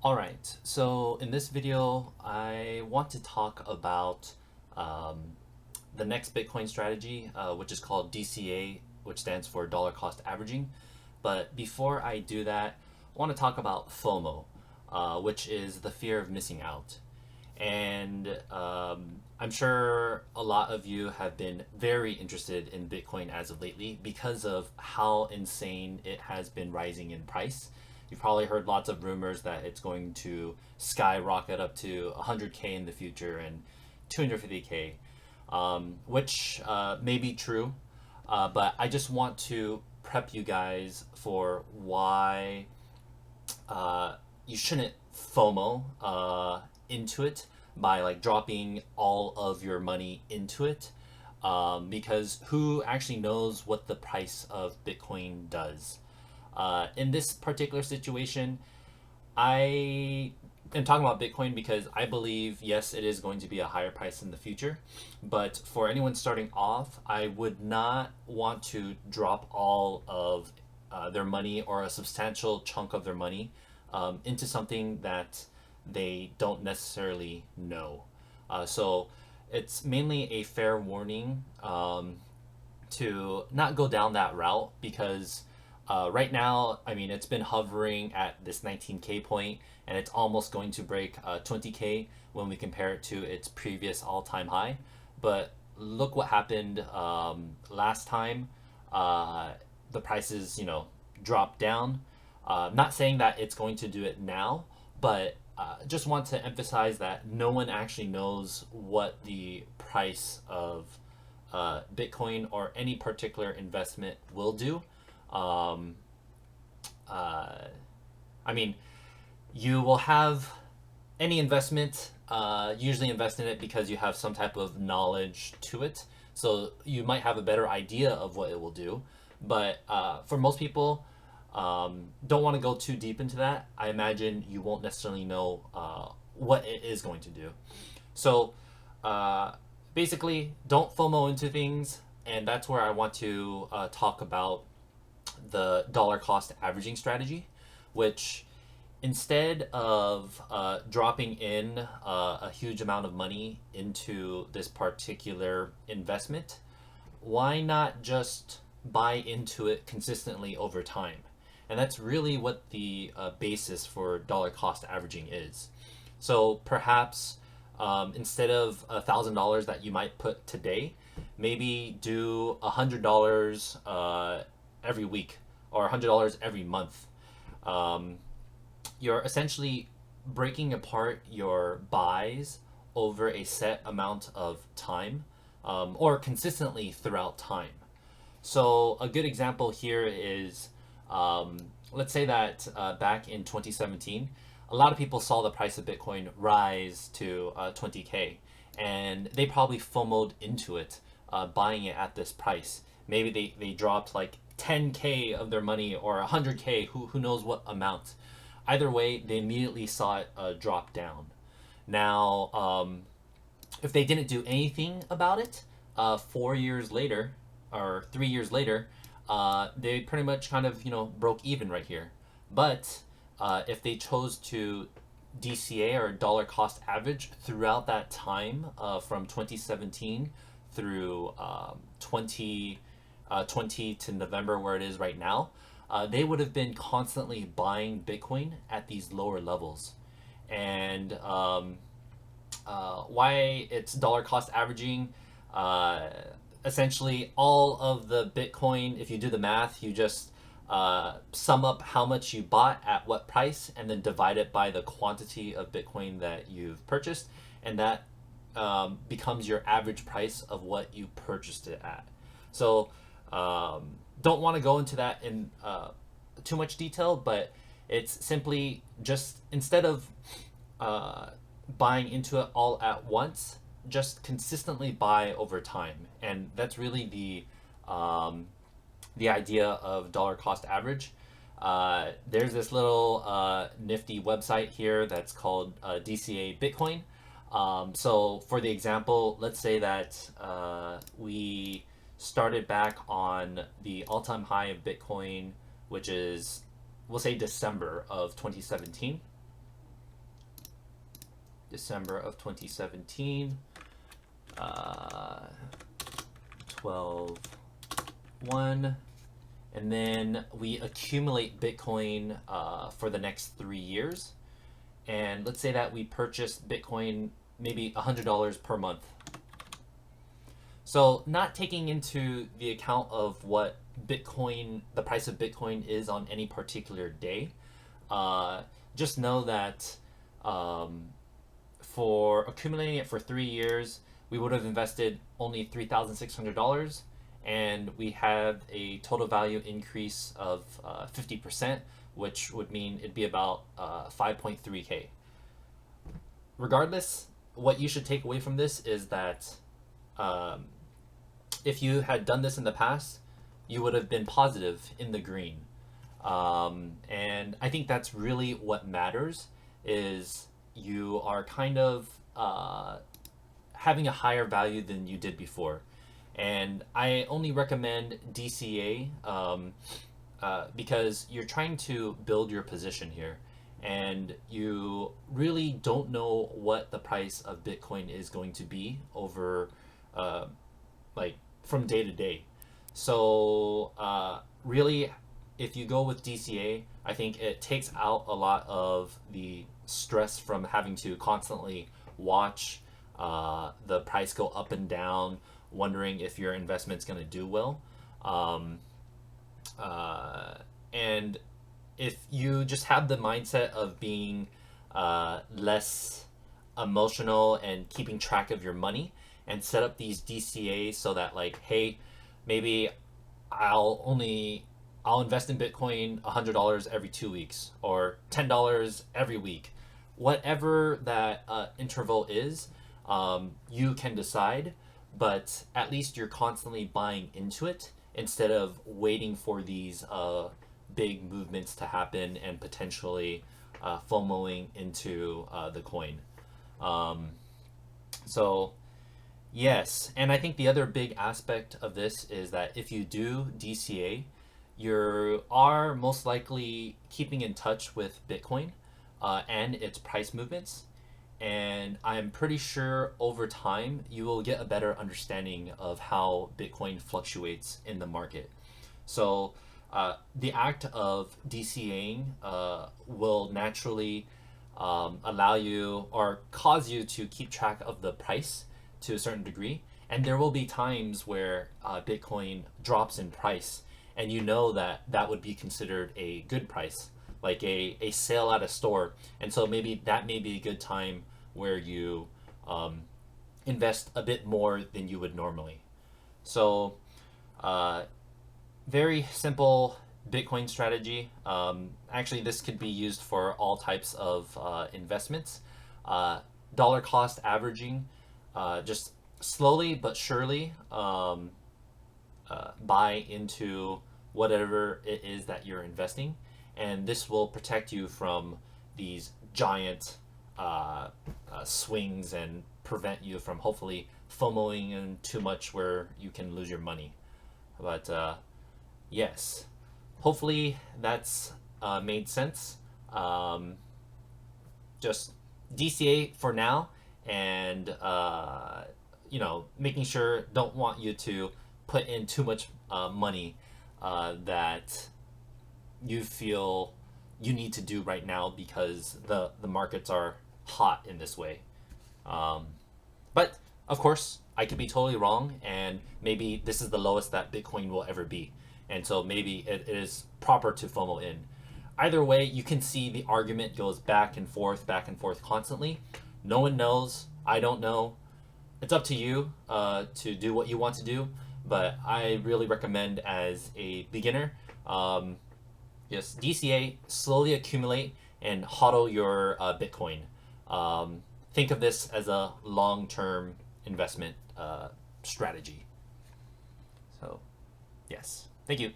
Alright, so in this video, I want to talk about um, the next Bitcoin strategy, which is called DCA, which stands for dollar cost averaging. But before I do that, I want to talk about FOMO, which is the fear of missing out. And I'm sure a lot of you have been very interested in Bitcoin as of lately because of how insane it has been rising in price. You've probably heard lots of rumors that it's going to skyrocket up to 100K in the future and 250K, which may be true, but I just want to prep you guys for why you shouldn't FOMO into it by like dropping all of your money into it, because who actually knows what the price of Bitcoin does? In this particular situation, I am talking about Bitcoin because I believe, yes, it is going to be a higher price in the future. But for anyone starting off, I would not want to drop all of their money or a substantial chunk of their money into something that they don't necessarily know. So it's mainly a fair warning to not go down that route because right now, I mean, it's been hovering at this 19K point and it's almost going to break 20K when we compare it to its previous all-time high. But look what happened last time. The prices, dropped down. Not saying that it's going to do it now, but just want to emphasize that no one actually knows what the price of Bitcoin or any particular investment will do. Um, I mean, you will have any investment, usually invest in it because you have some type of knowledge to it. So you might have a better idea of what it will do. But for most people, don't want to go too deep into that. I imagine you won't necessarily know what it is going to do. So basically, don't FOMO into things. And that's where I want to talk about the dollar cost averaging strategy, which instead of dropping in a huge amount of money into this particular investment, why not just buy into it consistently over time? And that's really what the basis for dollar cost averaging is. So perhaps instead of $1,000 that you might put today, maybe do $100 every week or $100 every month. You're essentially breaking apart your buys over a set amount of time, or consistently throughout time. So a good example here is, let's say that back in 2017, a lot of people saw the price of Bitcoin rise to 20K, and they probably FOMO'd into it, buying it at this price. Maybe they dropped like 10K of their money or 100K, who knows what amount. Either way, they immediately saw it drop down. Now, if they didn't do anything about it, 4 years later or 3 years later, they pretty much kind of broke even right here. But if they chose to DCA or dollar cost average throughout that time, from 2017 through 2020 to November, where it is right now, they would have been constantly buying Bitcoin at these lower levels. And why it's dollar cost averaging, essentially all of the Bitcoin, if you do the math, you just sum up how much you bought at what price and then divide it by the quantity of Bitcoin that you've purchased. And that becomes your average price of what you purchased it at. So don't want to go into that in too much detail, but it's simply just instead of buying into it all at once, just consistently buy over time. And that's really the idea of dollar cost average. There's this little nifty website here that's called DCA Bitcoin. So for the example, let's say that we started back on the all-time high of Bitcoin, which is, we'll say December of 2017. December of 2017, 12.1, and then we accumulate Bitcoin for the next 3 years. And let's say that we purchased Bitcoin maybe $100 per month. So not taking into the account of what Bitcoin, the price of Bitcoin is on any particular day, just know that for accumulating it for 3 years, we would have invested only $3,600, and we have a total value increase of 50%, which would mean it'd be about 5.3K. Regardless, what you should take away from this is that if you had done this in the past, you would have been positive in the green. And I think that's really what matters, is you are kind of having a higher value than you did before. And I only recommend DCA because you're trying to build your position here, and you really don't know what the price of Bitcoin is going to be over like from day to day. So really, if you go with DCA, I think it takes out a lot of the stress from having to constantly watch the price go up and down, wondering if your investment's going to do well. And if you just have the mindset of being less emotional and keeping track of your money, and set up these DCAs so that, like, hey, maybe I'll invest in Bitcoin $100 every 2 weeks, or $10 every week, whatever that interval is, you can decide, but at least you're constantly buying into it instead of waiting for these big movements to happen and potentially FOMOing into the coin. So yes, and I think the other big aspect of this is that if you do DCA, you are most likely keeping in touch with Bitcoin and its price movements. And I'm pretty sure over time you will get a better understanding of how Bitcoin fluctuates in the market. So the act of DCAing will naturally allow you or cause you to keep track of the price to a certain degree. And there will be times where Bitcoin drops in price, and you know that that would be considered a good price, like a sale at a store. And so maybe that may be a good time where you invest a bit more than you would normally. So very simple Bitcoin strategy. Actually, this could be used for all types of investments. Dollar cost averaging, just slowly but surely buy into whatever it is that you're investing, and this will protect you from these giant swings and prevent you from hopefully FOMOing in too much where you can lose your money. But yes, hopefully that's made sense. Just DCA for now, and making sure, don't want you to put in too much money that you feel you need to do right now because the markets are hot in this way. But of course, I could be totally wrong, and maybe this is the lowest that Bitcoin will ever be, and so maybe it is proper to FOMO in. Either way, you can see the argument goes back and forth constantly. No one knows. I don't know. It's up to you to do what you want to do, but I really recommend, as a beginner, just DCA, slowly accumulate, and hodl your Bitcoin. Think of this as a long-term investment strategy. So, yes. Thank you.